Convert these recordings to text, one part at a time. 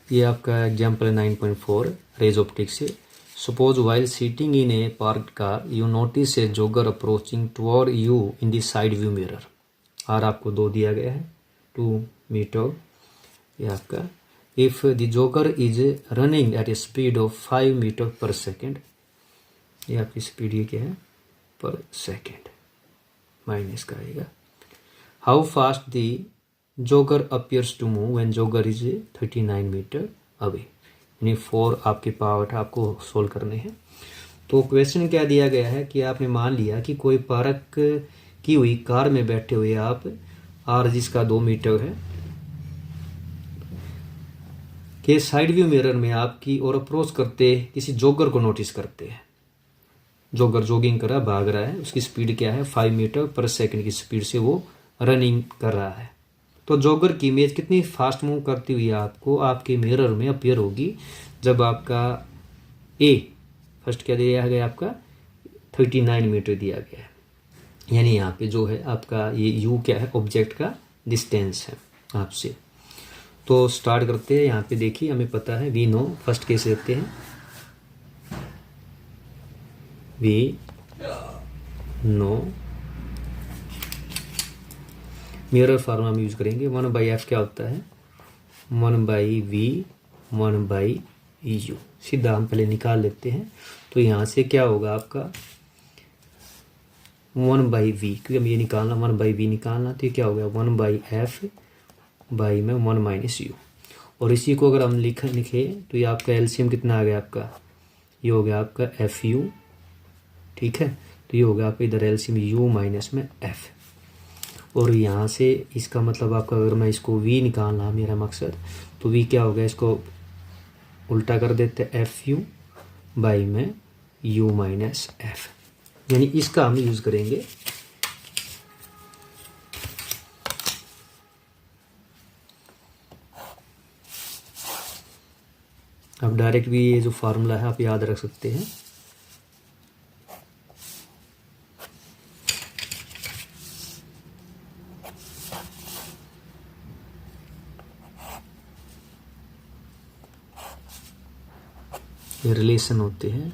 ये आपका एग्जाम्पल है 9.4 रेज ऑप्टिक्स से। Suppose while sitting in a parked car you notice a jogger approaching toward you in the side view mirror. R आपको 2 दिया गया है, 2 मीटर। ये आपका if the jogger is running at a speed of 5 meter पर second, ये आपकी speed ये क्या है पर सेकेंड, माइनस का आएगा। How fast the jogger appears to move when jogger is 39 meter away, यानी 4 आपके पार्ट आपको सोल्व करने हैं। तो क्वेश्चन क्या दिया गया है कि आपने मान लिया कि कोई पार्क की हुई कार में बैठे हुए आप आर जिसका 2 मीटर है के साइड व्यू मिरर में आपकी और अप्रोच करते किसी जॉगर को नोटिस करते हैं। जॉगर जॉगिंग कर रहा है, भाग रहा है, उसकी स्पीड क्या है 5 मीटर पर सेकंड की स्पीड से वो रनिंग कर रहा है। तो जॉगर की इमेज कितनी फास्ट मूव करती हुई आपको आपके मिरर में अपीयर होगी जब आपका ए फर्स्ट क्या दिया गया आपका 39 मीटर दिया गया है, यानी यहाँ पे जो है आपका ये यू क्या है ऑब्जेक्ट का डिस्टेंस है आपसे। तो स्टार्ट करते हैं। यहाँ पे देखिए हमें पता है वी नो, फर्स्ट केस लेते हैं, वी नो मिरर फार्मूला हम यूज करेंगे। 1/f क्या होता है 1/v 1/u, सीधा हम पहले निकाल लेते हैं। तो यहाँ से क्या होगा आपका 1/v, क्योंकि हम ये निकालना 1/v निकालना, तो ये क्या हो गया 1/f बाई में 1 - u। और इसी को अगर हम लिखे तो ये आपका एलसीएम कितना आ गया आपका, ये हो गया आपका fu, ठीक है। तो ये हो गया आपका इधर एलसीएम u माइनस में f, और यहाँ से इसका मतलब आपका अगर मैं इसको v निकालना मेरा मकसद, तो v क्या हो गया, इसको उल्टा कर देते fu बाई में u माइनस f, यानी इसका हम यूज़ करेंगे। अब डायरेक्ट भी ये जो फार्मूला है आप याद रख सकते हैं। ये रिलेशन होते हैं।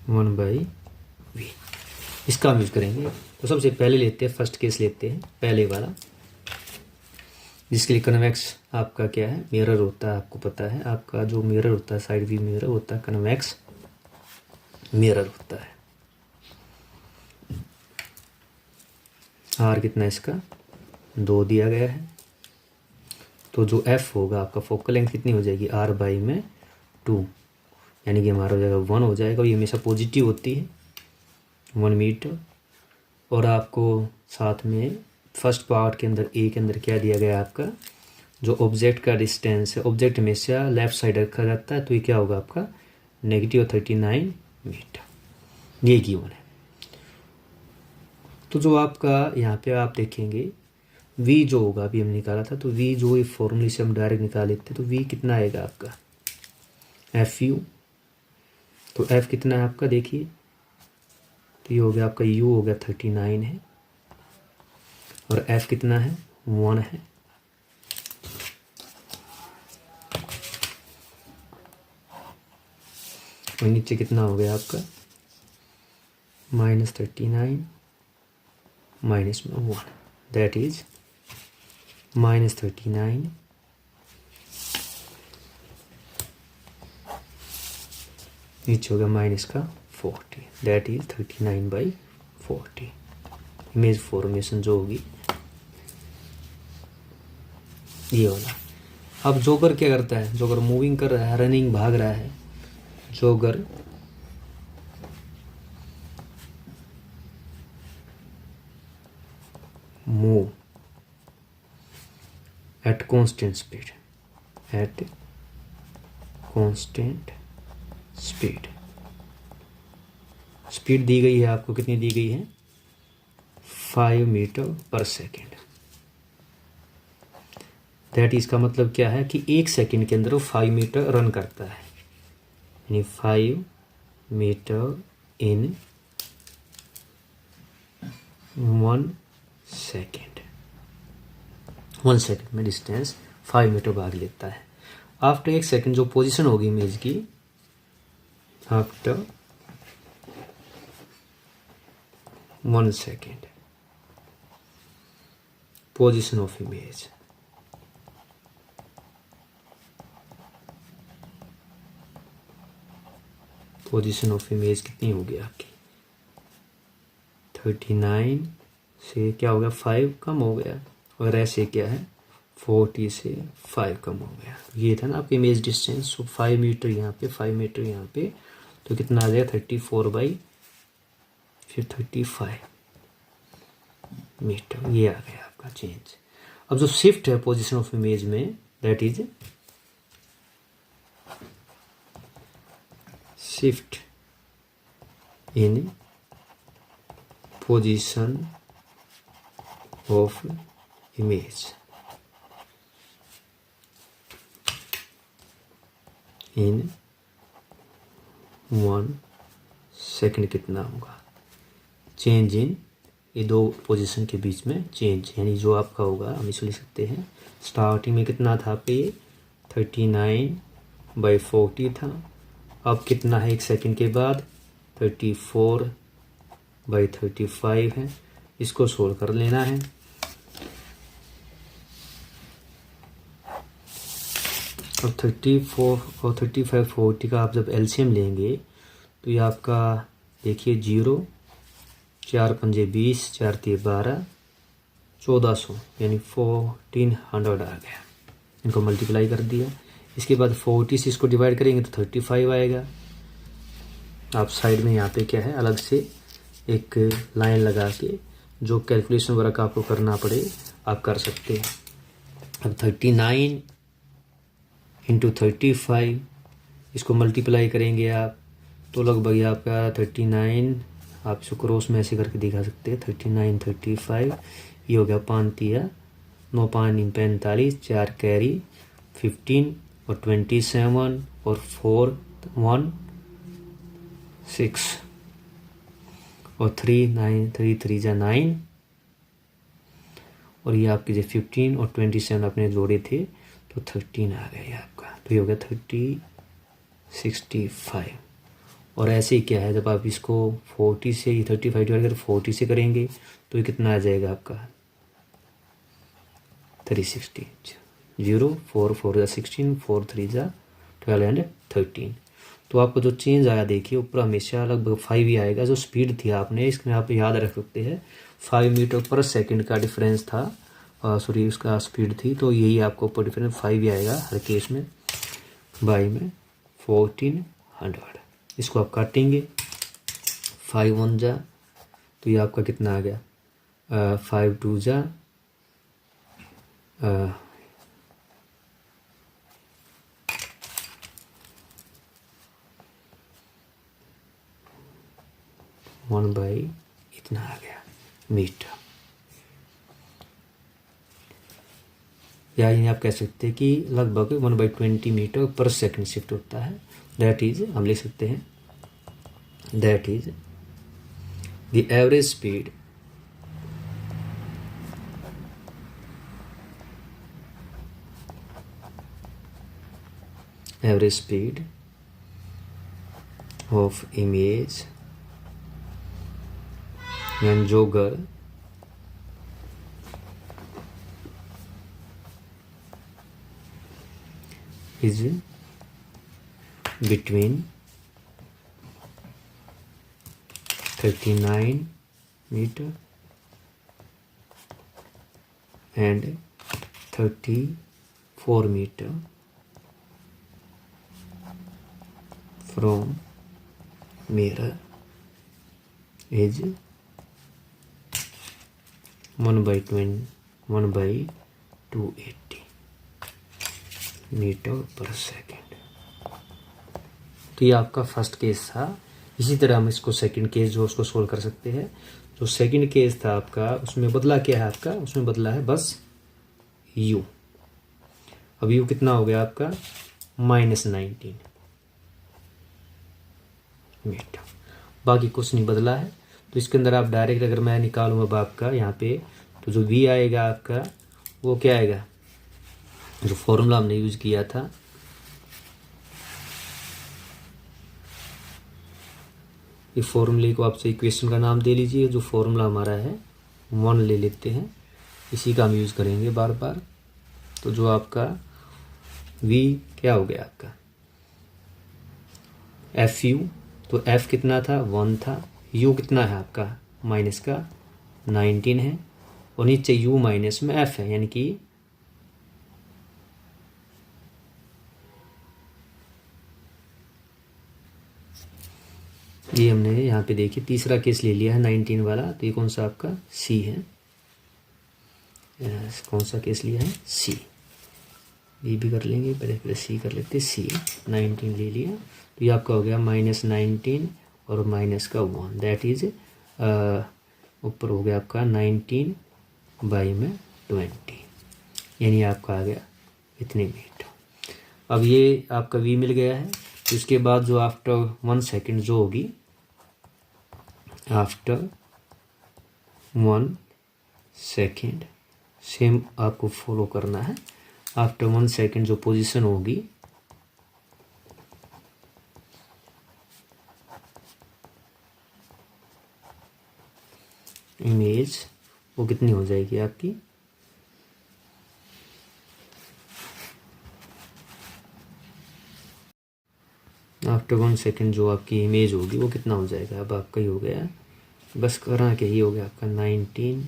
वन बाई वी, इसका हम यूज करेंगे। तो सबसे पहले लेते हैं फर्स्ट केस लेते हैं पहले वाला, जिसके लिए कन्वेक्स आपका क्या है मिरर होता है। आपको पता है आपका जो मिरर होता है साइड व्यू मिरर होता है कन्वेक्स मिरर होता है। आर कितना है इसका 2 दिया गया है। तो जो एफ होगा आपका फोकल लेंथ कितनी हो जाएगी आर बाई में 2, यानी कि हमारा हो जाएगा 1 हो जाएगा। ये हमेशा पॉजिटिव होती है 1 मीटर। और आपको साथ में फर्स्ट पार्ट के अंदर ए के अंदर क्या दिया गया है आपका जो ऑब्जेक्ट का डिस्टेंस है, ऑब्जेक्ट हमेशा लेफ्ट साइड रखा जाता है, तो ये क्या होगा आपका -39 मीटर, ये गिवन है। तो जो आपका यहाँ पे आप देखेंगे v जो होगा अभी हम निकाला था, तो v जो फॉर्मूले से हम डायरेक्ट निकाल लेते हैं, तो v कितना आएगा आपका fu। तो f कितना है आपका देखिए, तो ये हो गया आपका u हो गया 39 है, और f कितना है 1 है। और नीचे कितना हो गया आपका -39 माइनस में 1, दैट इज -39 नीचे हो गया माइनस का 40, दैट इज 39/40। इमेज फॉर्मेशन जो होगी ये वाला। अब जोगर क्या करता है, जोगर मूविंग कर रहा है, रनिंग भाग रहा है। Jogger move at constant speed, at constant speed दी गई है आपको, कितनी दी गई है 5 मीटर पर सेकेंड। दैट इसका मतलब क्या है कि 1 सेकेंड के अंदर वो 5 मीटर रन करता है, यानी 5 मीटर इन 1 सेकेंड। 1 सेकेंड में डिस्टेंस 5 मीटर भाग लेता है। आफ्टर 1 सेकेंड जो पोजीशन होगी इमेज की, after 1 second position of image, position of image कितनी होगी आपकी 39 से क्या हो गया 5 कम हो गया, और ऐसे क्या है 40 से 5 कम हो गया। ये था ना आपकी इमेज डिस्टेंस। सो 5 मीटर यहाँ पे, 5 मीटर यहाँ पे, तो कितना आ जाएगा 34 बाई फिर 35 मीटर। ये आ गया आपका चेंज। अब जो शिफ्ट है पोजीशन ऑफ इमेज में, that is shift in position of image in 1 second कितना होगा, चेंज इन ये दो पोजीशन के बीच में चेंज, यानी जो आपका होगा हम इसे लिख सकते हैं स्टार्टिंग में कितना था पे 39/40 था, अब कितना है 1 सेकेंड के बाद 34/35 है। इसको सोल्व कर लेना है। अब 34 और 35 40 का आप जब एलसीएम लेंगे तो ये आपका देखिए 0 4 पंजे 20 4 3 12 1400 यानी 1400 आ गया। इनको मल्टीप्लाई कर दिया। इसके बाद 40 से इसको डिवाइड करेंगे तो 35 आएगा। आप साइड में यहाँ पे क्या है अलग से एक लाइन लगा के जो कैलकुलेशन वर्क आपको करना पड़े आप कर सकते हैं। अब 39 इंटू 35 इसको मल्टीप्लाई करेंगे आप तो लगभग आपका 39, आप इसको क्रॉस में ऐसे करके दिखा सकते हैं 39 35, ये हो गया 5 तिया 9 5 45 4 कैरी 15 और 27 और 4 1 6 और 3 9 3 3 जा 9 और ये आपके जो 15 और 27 आपने जोड़े थे तो 13 आ गया आपका। तो ये हो गया 65। और ऐसे ही क्या है जब आप इसको 40 से 35 डिवाइड कर 40 से करेंगे तो ये कितना आ जाएगा आपका 360। 0 4 4 जा 16 4 3 जा 12 एंड 13। तो आपको जो चेंज आया देखिए ऊपर हमेशा लगभग 5 ही आएगा। जो स्पीड थी आपने इसमें आप याद रख सकते हैं 5 मीटर पर सेकंड का डिफरेंस था, सॉरी उसका स्पीड थी, तो यही आपको ऊपर डिफरेंस 5 ही आएगा हर केस में। बाई में 1400 इसको आप काटेंगे 5 1 जा तो ये आपका कितना आ गया 5 2 जा 1 बाई इतना आ गया मीटर। या यानी आप कह सकते हैं कि लगभग 1/20 मीटर पर सेकंड शिफ्ट होता है। दैट इज हम लिख सकते हैं that is the average speed of image when jogger is between 39 meter and 34 meter from mirror is 1/280 metre पर सेकेंड। तो ये आपका फर्स्ट केस था। इसी तरह हम इसको सेकंड केस जो उसको सोल्व कर सकते हैं। जो सेकंड केस था आपका, उसमें बदला क्या है आपका, उसमें बदला है बस u। अब u कितना हो गया आपका -19 मीटर, बाकी कुछ नहीं बदला है। तो इसके अंदर आप डायरेक्ट अगर मैं निकालूँ अब आपका यहाँ पे, तो जो v आएगा आपका वो क्या आएगा, जो फॉर्मूला हमने यूज किया था, ये फॉर्मूले को आपसे इक्वेशन का नाम दे लीजिए। जो फॉर्मूला हमारा है 1 ले लेते हैं, इसी का हम यूज करेंगे बार बार। तो जो आपका v क्या हो गया आपका FU, तो F कितना था 1 था, U कितना है आपका माइनस का 19 है, और नीचे U माइनस में F है, यानी कि ये हमने यहाँ पे देखिए तीसरा केस ले लिया है 19 वाला। तो ये कौन सा आपका C है, कौन सा केस लिया है C। ये भी कर लेंगे, पहले C कर लेते, C 19 ले लिया। तो ये आपका हो गया -19 और माइनस का 1, दैट इज ऊपर हो गया आपका 19 बाई में 20, यानी आपका आ गया इतने मीटर। अब ये आपका v मिल गया है। तो इसके बाद जो आफ्टर 1 सेकेंड जो होगी, आफ्टर 1 सेकेंड सेम आपको फॉलो करना है। आफ्टर 1 सेकेंड जो पोजीशन होगी, इमेज वो कितनी हो जाएगी आपकी, आफ्टर 1 सेकेंड जो आपकी इमेज होगी वो कितना हो जाएगा। अब आपका ही हो गया, बस करा के ही हो गया आपका 19,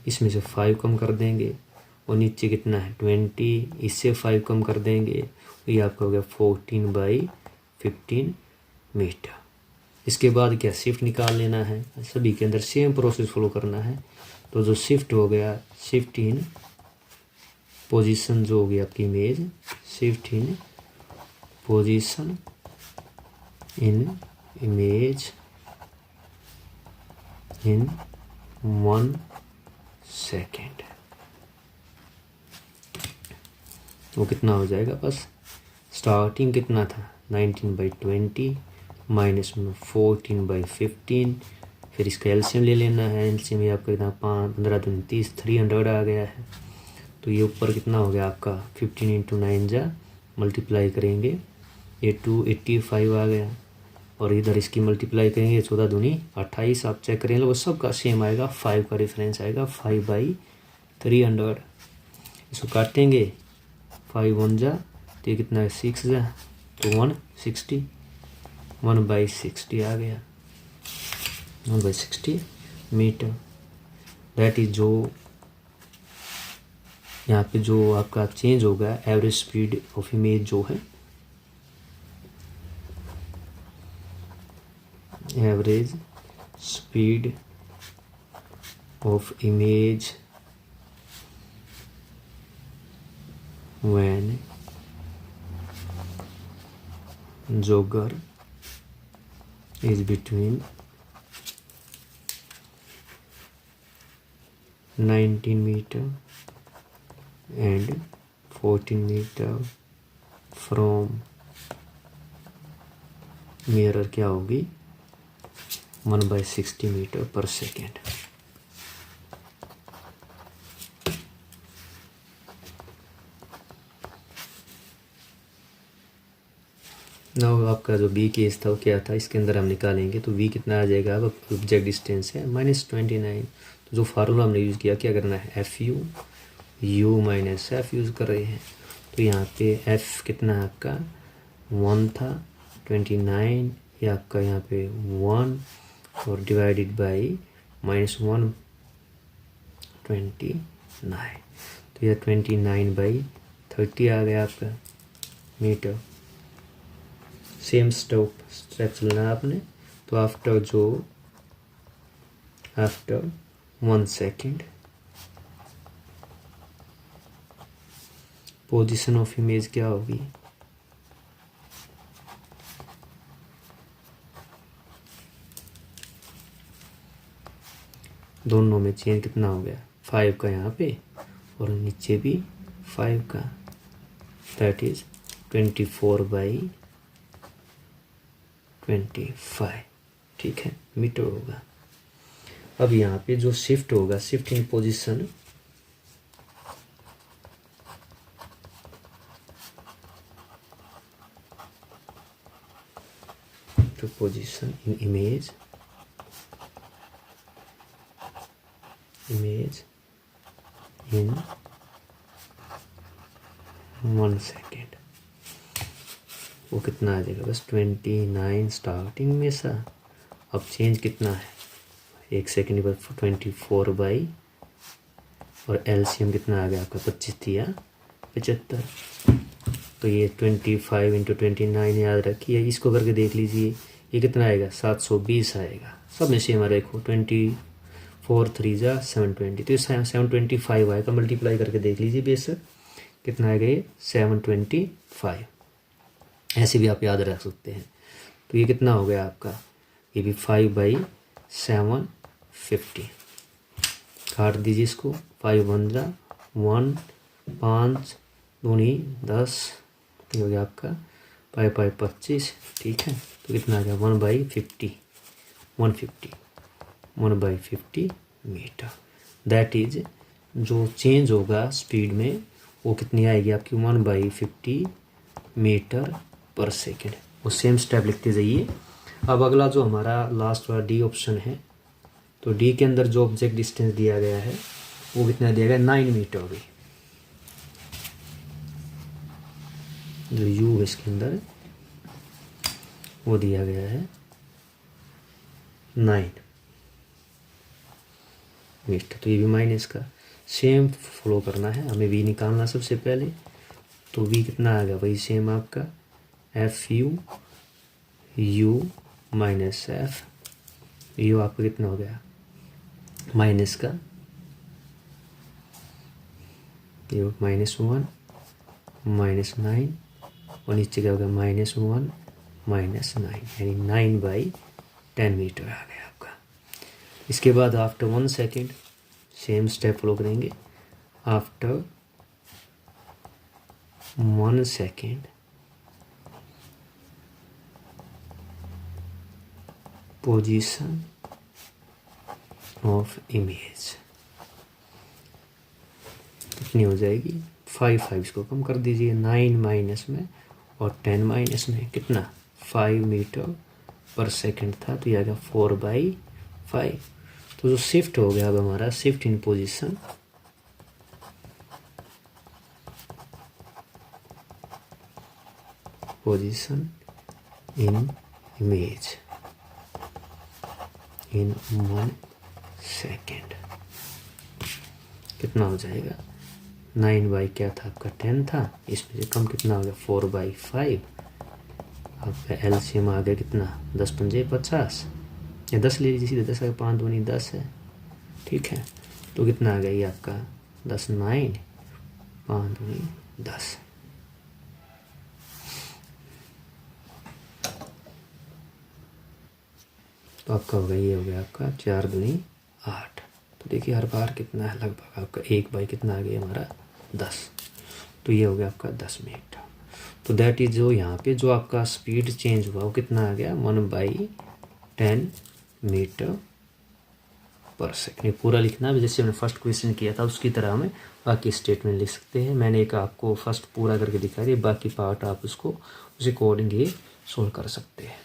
इसमें से 5 कम कर देंगे, और नीचे कितना है 20, इससे 5 कम कर देंगे, तो ये आपका हो गया 14/15 मीटर। इसके बाद क्या शिफ्ट निकाल लेना है, सभी के अंदर सेम प्रोसेस फॉलो करना है। तो जो शिफ्ट हो गया, शिफ्ट इन पोजीशन जो होगी आपकी image, shift in position in image in 1 second, वो कितना हो जाएगा, बस स्टार्टिंग कितना था 19/20 माइनस में 14/15, फिर इसका एलसीएम ले लेना है। एलसीएम में आपका कितना 15 दूनी 30, 300 आ गया है। तो ये ऊपर कितना हो गया आपका 15 × 9 जा मल्टीप्लाई करेंगे, ये 285 आ गया, और इधर इसकी मल्टीप्लाई करेंगे 14 दूनी 28, आप चेक करेंगे वो सबका सेम आएगा, 5 का डिफरेंस आएगा 5/300। इसको काटेंगे 5 1 जा, तो ये कितना है 6 जा, तो 160, 1/60 आ गया, 1/60 मीटर। दैट इज जो यहाँ पे जो आपका चेंज होगा एवरेज स्पीड ऑफ इमेज जो है, average speed of image when jogger is between 19 meter and 14 meter from mirror क्या होगी 1/60 मीटर पर सेकेंड। ना आपका जो बी केस था वो क्या था, इसके अंदर हम निकालेंगे तो वी कितना आ जाएगा, अब ऑब्जेक्ट डिस्टेंस है -29। तो जो फार्मूला हमने यूज़ किया, क्या करना है FU, U minus F use कर रहे हैं। तो यहाँ पे F कितना है आपका 1 था, 29 ये आपका यहाँ पे 1 और डिवाइडेड बाई -1 29, तो यह 29/30 आ गया आपका मीटर। सेम स्टेप चलना है आपने। तो after 1 second position of image क्या होगी, दोनों में चेंज कितना हो गया 5 का यहाँ पे और नीचे भी 5 का, दैट इज 24/25, ठीक है, मीटर होगा। अब यहाँ पे जो शिफ्ट होगा, shift in position, to position in image in 1 second, वो कितना आ जाएगा बस 29 स्टार्टिंग में सा। अब चेंज कितना है 1 सेकेंड के बाद 24 बाई, और एलसीएम कितना आ गया आपका 25 दिया 75, तो ये 25 × 29 याद रखिए। इसको करके देख लीजिए ये कितना आएगा 720 आएगा। सब में सेम रखो, 24 3 जा 720, तो ये 725 आएगा। मल्टीप्लाई करके देख लीजिए बेशक कितना आएगा ये 725, ऐसे भी आप याद रख सकते हैं। तो ये कितना हो गया आपका, ये भी 5/750, काट दीजिए इसको, 5 1 1, 5 दूनी 10, ये हो गया आपका 5 5 25, ठीक है। तो कितना आ गया 1/50 मीटर, दैट इज जो चेंज होगा स्पीड में वो कितनी आएगी आपकी 1/50 मीटर पर सेकेंड। वो सेम स्टेप लिखते जाइए। अब अगला जो हमारा लास्ट वाला डी ऑप्शन है, तो डी के अंदर जो ऑब्जेक्ट डिस्टेंस दिया गया है वो कितना दिया गया 9 मीटर भी, जो यू है इसके अंदर वो दिया गया है 9 मीटर। तो ये भी माइनस का सेम फॉलो करना है, हमें वी निकालना सबसे पहले। तो वी कितना आ गया भाई सेम आपका FU माइनस एफ, यू आपका कितना हो गया माइनस का, ये -1 -9, और नीचे क्या होगा -1 -9, यानी 9/10 मीटर आ गया आपका। इसके बाद after 1 second same step follow करेंगे। After 1 second position of image कितनी हो जाएगी 5 को कम कर दीजिए, 9 माइनस में और 10 माइनस में कितना 5 मीटर पर सेकंड था, तो यह आ गया 4/5। तो जो शिफ्ट हो गया अब हमारा shift in position, in image in 1 second कितना हो जाएगा 9 क्या था आपका 10 था, इसमें से कम कितना हो गया 4/5। आपका एलसीएम आ गया कितना 10 पंजे 50, या 10 ले लीजिए सीधे, 10 का 5 दूनी 10 है, ठीक है। तो कितना आ गया ये आपका 10 9 5 दूनी 10, तो आपका हो गया ये हो गया आपका 4 दूनी 8। तो देखिए हर बार कितना है लगभग आपका 1 कितना आ गया हमारा 10, तो ये हो गया आपका 10 मीटर। तो दैट इज जो यहाँ पे जो आपका स्पीड चेंज हुआ वो कितना आ गया 1/10 मीटर पर सेकेंड। पूरा लिखना है जैसे हमने फर्स्ट क्वेश्चन किया था उसकी तरह हमें बाकी स्टेटमेंट लिख सकते हैं। मैंने एक आपको फर्स्ट पूरा करके दिखा दिया, बाकी पार्ट आप उसको उस अकॉर्डिंग ही सोल्व कर सकते हैं।